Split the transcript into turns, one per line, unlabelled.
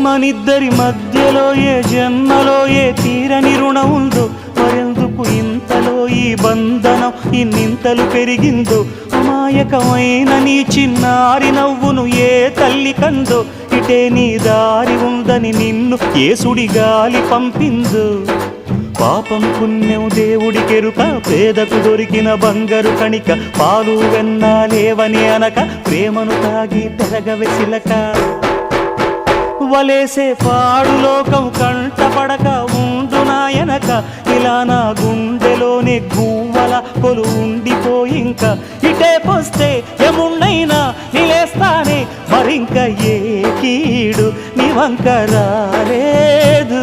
మనిద్దరి మధ్యలో ఏ జన్మలో ఏ తీరని రుణం ఉందో, మరెందుకు ఇంతలో ఈ బంధనం ఇన్నింతలు పెరిగిందో, అమాయకమైన నీ చిన్నారి నవ్వును ఏ తల్లి కందో, ఇటే నీ దారి ఉందని నిన్ను ఏ సుడి గాలి పంపిందో. పాపం పుణ్యం దేవుడికెరుక, పేదకు దొరికిన బంగారు కణిక, పాలు వెన్నాలేవని అనక ప్రేమను తాగి పెరగవెసిలక. వలేసే పాడు లోకం కంటపడక ఉండు నాయనక, ఇలా నా గుండెలోనే గువ్వల కొలు ఉండిపోయింక. ఇటే పోస్తే ఎమున్నైనా నిలేస్తానే, మరింక ఏ కీడు నీ వంక రాలేదు.